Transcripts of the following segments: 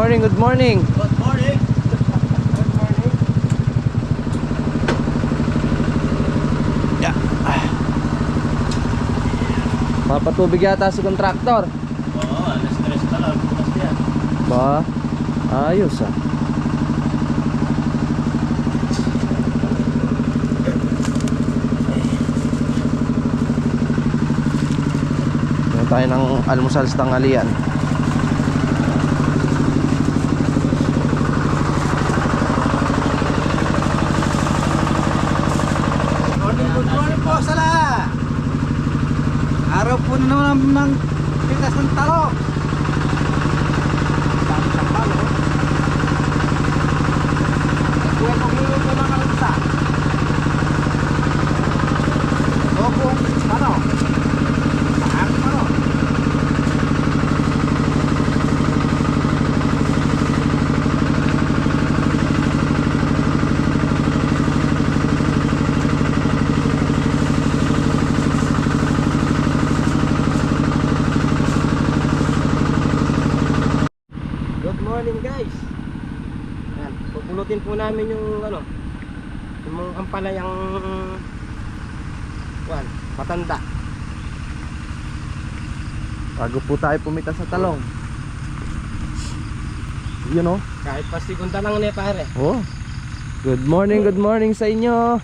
morning, good morning. Good morning. Good morning. Yeah. Papatubig yata si kontraktor. Oo, alas 3 pa lang. Bukas yan. Ba? Ayos ah. Meron tayo ng almusal sa tanghalian. Good morning po sa lahat. Araw po na naman ng pitas ng talo. Dami ng palo. Kuya kong luluto ng kalunsa. Lobong ano? Saan ano? Good morning guys. Ayan, pupulutin po namin yung ano, yung mga ampalayang matanda. Bago po tayo pumita sa talong. You know? Kahit pastigunta lang ni pare. Oh. Good morning sa inyo.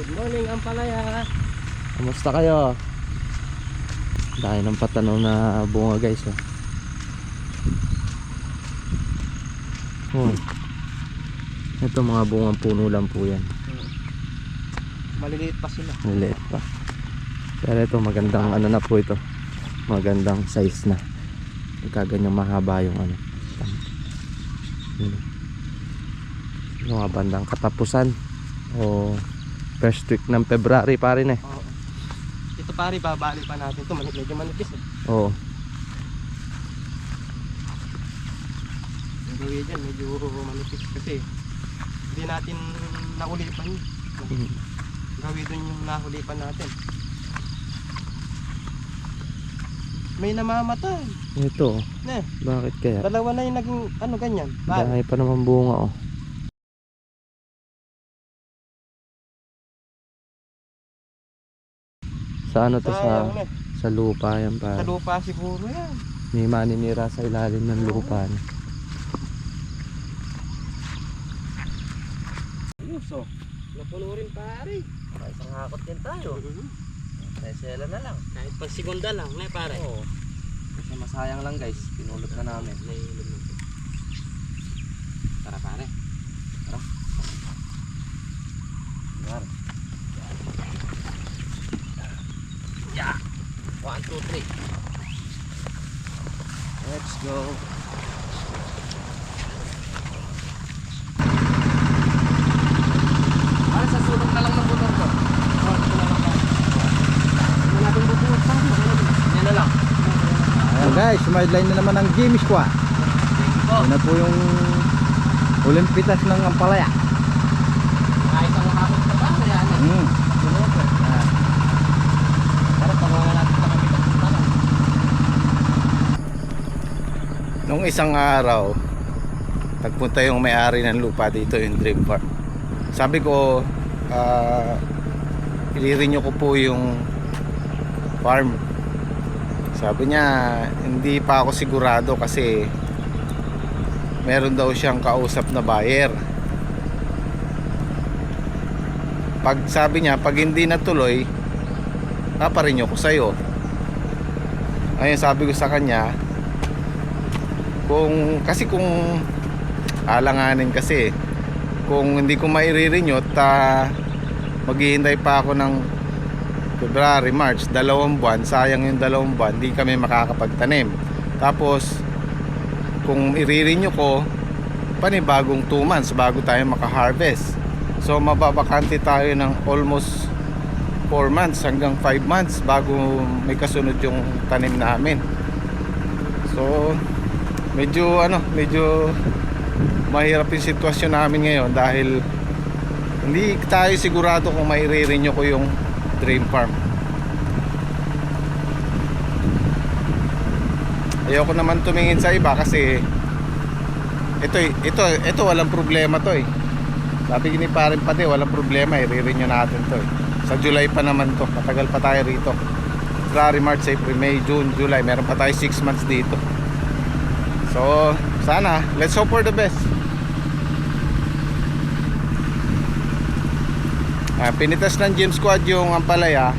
Good morning ampalaya. Kamusta kayo? Dahil ng patanaw na bunga guys oh. Oh. Ito mga bungang puno lang po yan. Maliliit pa sila. Maliliit pa. Pero ito magandang ano na po ito. Magandang size na. Pagkaganyang mahaba yung ano. Yung mga bandang katapusan o first week ng February pa rin eh. Oo. Ito pare, babali pa natin ito. Medyo manipis eh. Oo. Yung gawin dyan, medyo manipis kasi hindi natin naulipan yun. Gawin dun yung nahulipan natin. May namamatay. Ito. Ne, Bakit kaya? dalawa na yung naging ano ganyan. Dahil pa naman bunga oh. Sa ano to Sayang, ne. sa lupa yan pa. Sa lupa siguro yan. May maninira sa ilalim ng lupa. Ayos oh. Napuno rin pare. Isang hakot din tayo. Sela na lang. Kahit pag segunda lang, ne pare. Oo. Kasi masayang lang guys. Pinulot na namin. Tara pare. Tara. Yeah. 1, 2, 3. Let's go. Pare sa sulok na lang ng motor ko. Yan na lang. Ayan guys, sumideline na naman ang game squad. Yun na po yung uling pitas ng ampalaya. Kahit ang makapot ka pa, kaya ano. Tara, pangalan natin sa kami ng tanong. Nung isang araw, nagpunta yung may-ari ng lupa dito, yung Dream Farm. Sabi ko, ilirinyo ko po yung farm. Sabi niya, hindi pa ako sigurado kasi meron daw siyang kausap na buyer. Pag sabi niya, pag hindi natuloy, paparinyo ko sa'yo. Ayun, sabi ko sa kanya, kung alanganin kasi, kung hindi ko mairirenyot, maghihintay pa ako ng February, March, 2 buwan, sayang yung 2 buwan, hindi kami makakapagtanim. Tapos kung irirenew ko, panibagong 2 months bago tayo makaharvest. So mababakante tayo ng almost 4 months hanggang 5 months bago may kasunod yung tanim namin. So medyo mahirap yung sitwasyon namin ngayon dahil hindi tayo sigurado kung maire-renew ko yung Dream Farm. Ayoko naman tumingin sa iba kasi Ito walang problema to eh. Sabi ni parin pati, walang problema eh. Re-renew natin to eh. Sa July pa naman to. Matagal pa tayo rito. February, March, April, May, June, July. Meron pa tayo 6 months dito. So, sana, let's hope for the best. Pinitas ng gym squad yung ampalaya.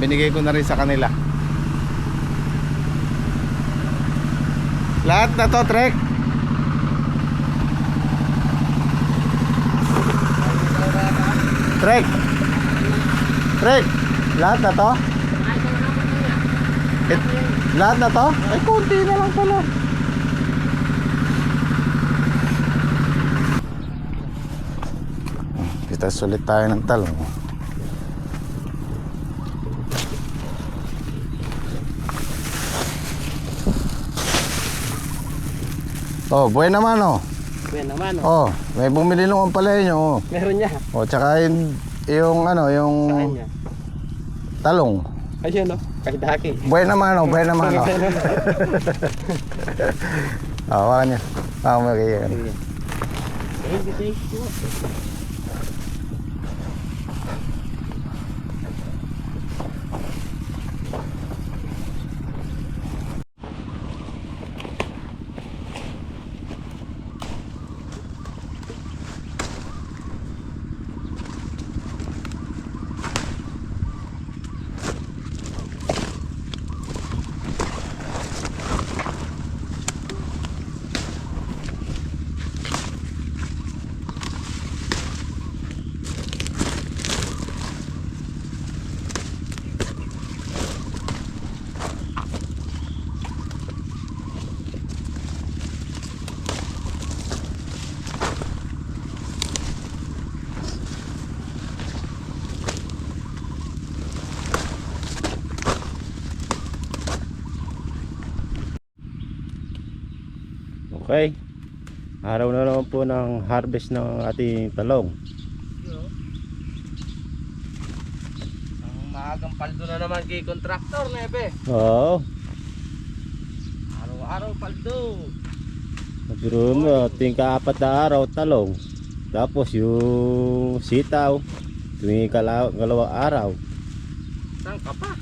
Binigay ko na rin sa kanila. Lahat na to, Trek. Trek, lahat na to? Lahat na to? Ay, konti na lang pala. Kita sulit tayo ng talong. Oh, buhay naman oh. Buhay naman oh. Oh, may bumili nung ampalaya nyo oh. Meron niya. Oh, tsaka yung ano, yung Saan niya? talong. Ayun oh, kay Daki. Buhay naman oh, buhay naman oh. Oh, wala niya. Magiging. Thank you. Okay, araw na naman po ng harvest ng ating talong. Ang maagang paldo na naman kay contractor, Nebe. Oo, Araw-araw paldo. mabiro mo, ating kaapat na araw talong. Tapos yung sitaw, tuwing kalawang araw. Saan ka pa?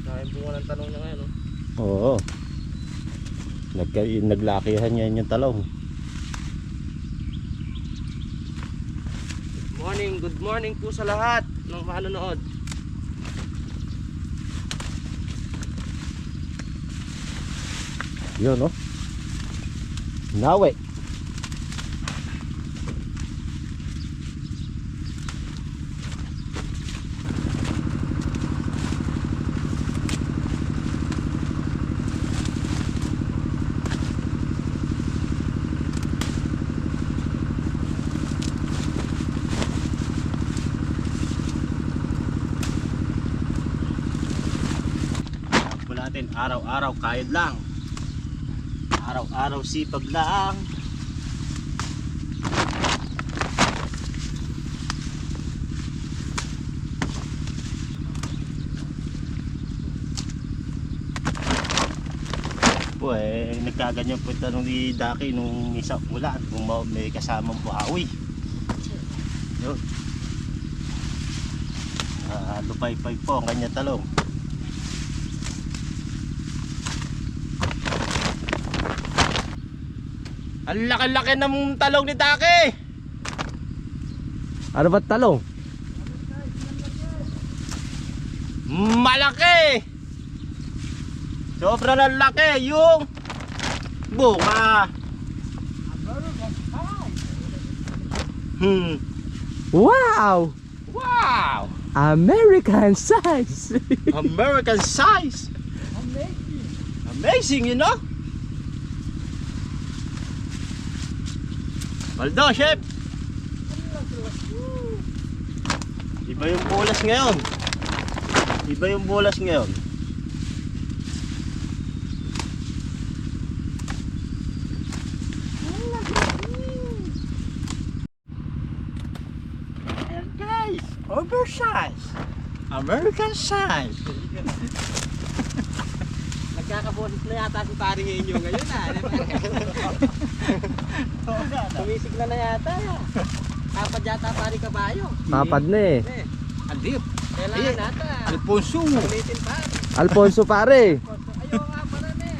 Dahil bunga ng talong niya ngayon, oh. Oo, naglakihan yan yung talong. Good morning po sa lahat ng manonood. Yun no, nawe. Natin araw-araw kayod lang, araw-araw sipag lang. Po nagkaganyan po tanong ni Daki nung isang ulan kung may kasamang buhawi. Yun, lupay-pay po ang kanya talong. Ang laki-laki ng talong ni Daki. Ano ba talong? Malaki. Sobra na laki yung bunga. Wow! Wow! American size! American size. Amazing, you know? Baldo, chef. Iba yung bulas ngayon. Iba yung bulas ngayon. Ayan guys, oversize. American size. Nagkakaboses na yata si paring inyo ngayon Tumisig na yata. Kapad yata paring kabayo. Kapad na eh. Andip. Kailangan nata. Alfonso. Ulitin pa. Alfonso pare. Ayaw nga pa rin eh.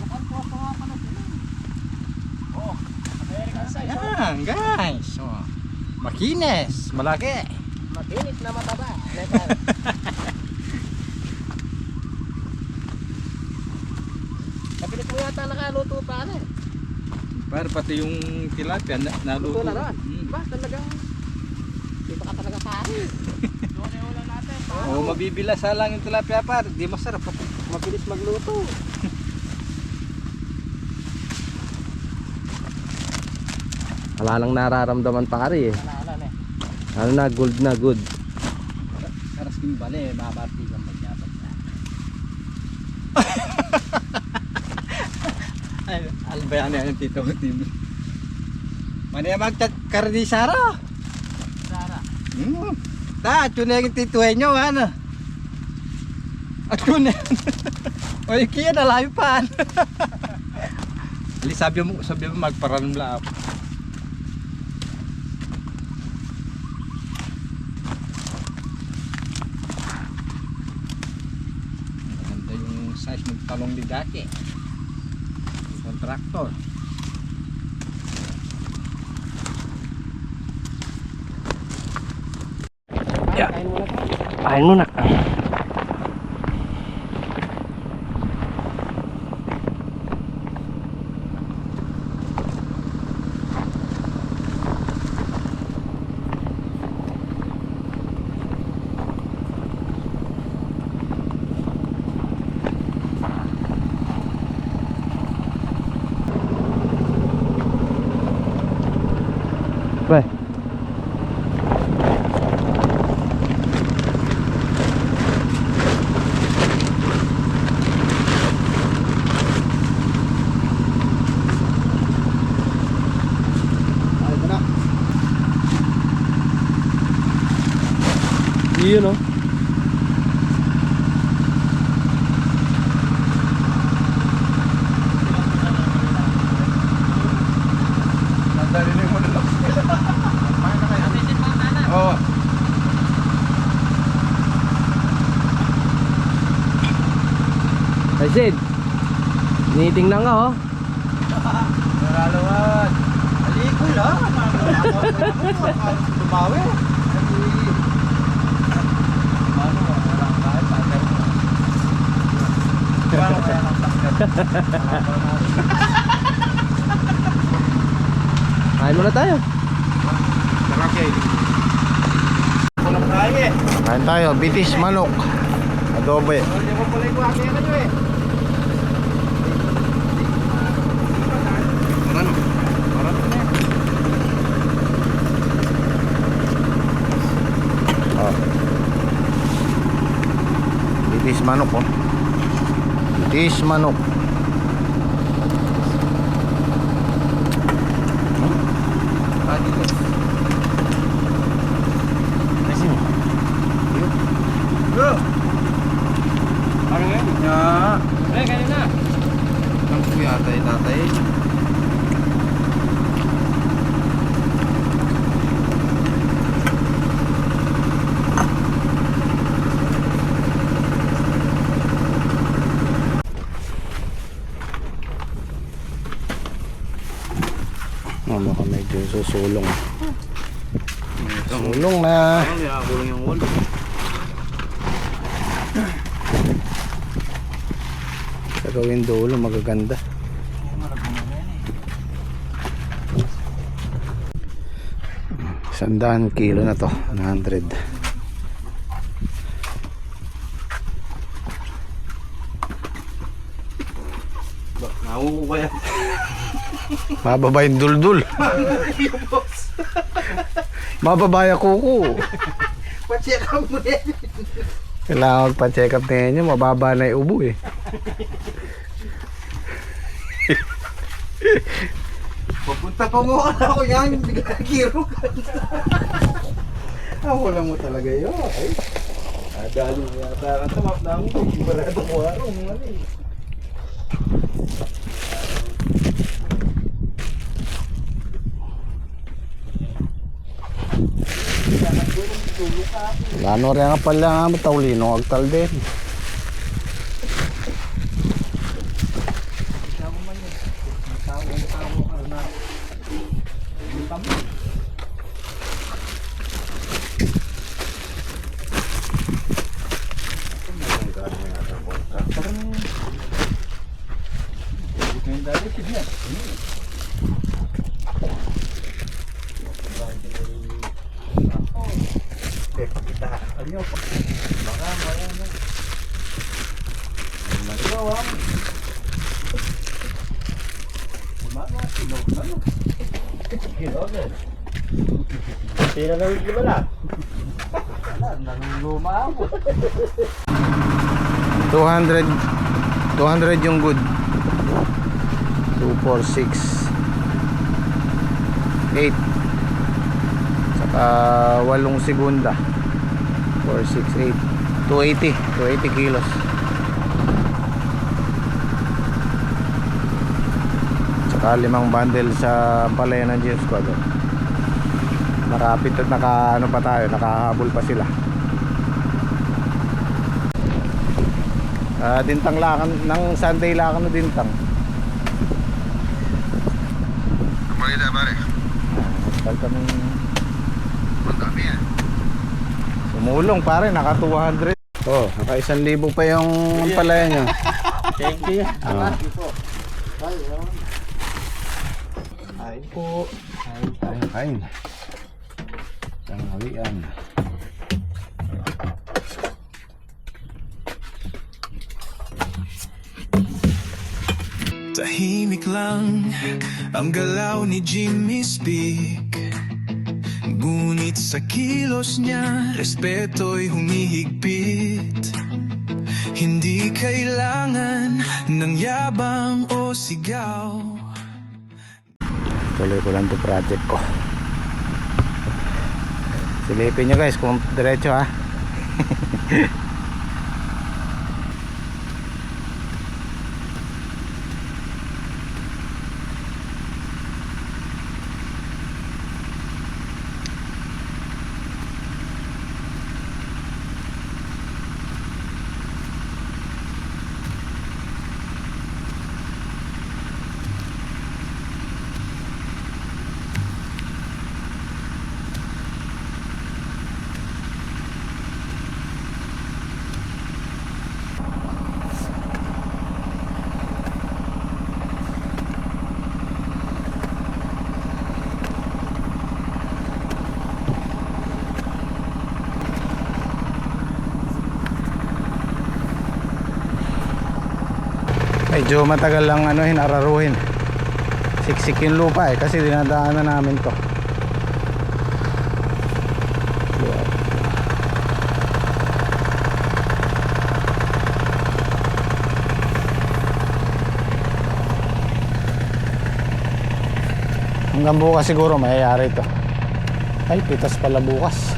Alfonso nga pa rin sila. Oh. Ayan guys. Oh. Makinis. Malaki. Makinis na mataba. Kapilit mo yata nakaluto pa rin. Par pati yung tilapia naluto. Luto na rin. Ba talagang di ba ka talaga pare? Oo, mabibila sa lang yung tilapia par, di masarap. Mabilis magluto. Wala nang nararamdaman pare eh. Wala na eh. Ano na, gold na, good. Karas king bale, mabarti kang magyabat na. Ay, albayaan yan yung tito ko team. Mani magtat kardi Sara. Sara. Ta, tunay yung tito nyo ano. At tunay. Oy, kiya na layo pa. Ali sabi mo magparan lang. Maganda yung size ng talong ni Daki. Kontraktor. Yeah. Kain muna. Bye. Yun o. Nandarinig mo na lang. Oo. Ay Sid, tinitingnan ka oh. Nalalawan. Aliko lang. Tumawi. Kain muna tayo. Kain tayo, bitis manok. Adobe. Hindi mo pala yung kuhati ka nyo eh. Oh. Bitis manok oh. Bitis manok. Ano nga? Kayo na. Ang kuya tatay. Ano ka medyo susulong. Sulong na. Kulong yung wall. Sa gawin dulo magaganda. Sandaan kilo na to, 100. Nahuho ba yan? Mababa yung duldul. Mababaya kuko. Pa-check up mo yan. Kailangan magpa-check up na niya, mababa na yung ubo eh. Papunta pa mo ako yan. Kiro ka. Wala mo talaga yun. Dali yata ang tamap namin. Ibarado ko araw. Ano eh. Lano rin nga pala nga matawlino agtal din. Tira na rin ba lang? 200 yung good. 2, 4, 6 8 saka 8 segunda. 4, 6, 8 280 kilos. Saka 5 bundle sa palaya ng Geo Squad. Marapit at naka ano pa tayo, nakahabol pa sila. Dintang lakan ng Sunday lakan na dintang. Kumalita pare. Tal kaming madami yan. Sumulong pare, naka 200. Oh, naka 1,000 pa yung palaya nyo. Thank you. Kain po. Kain. Tanghalian. Tahimik lang ang galaw ni Jimmy Speak, ngunit sa kilos niya respeto'y humihigpit. Hindi kailangan ng yabang o sigaw. Tuloy ko lang to project ko. Silipin nyo guys kung diretso ha. Medyo matagal lang araruhin. Siksik yung lupa kasi dinadaanan namin to. Hanggang bukas siguro mayayari to. Ay, pitas pala bukas.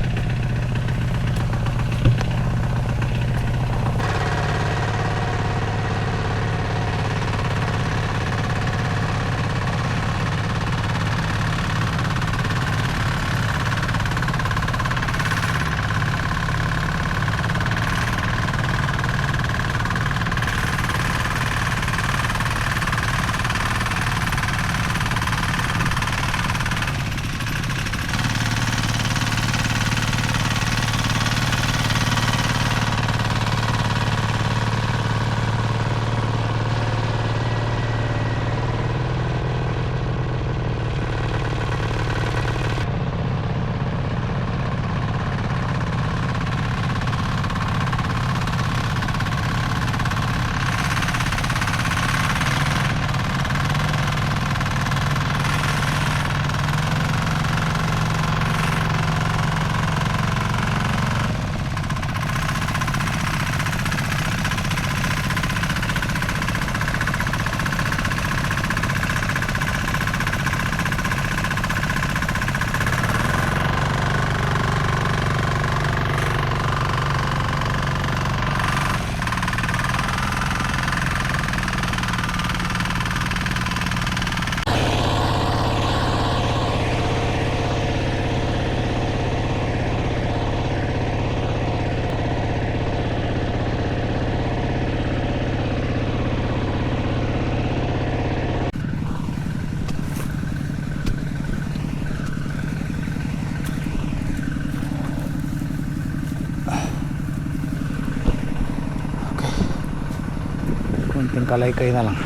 konting kalaykay na lang.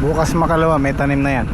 Bukas makalawa may tanim na yan.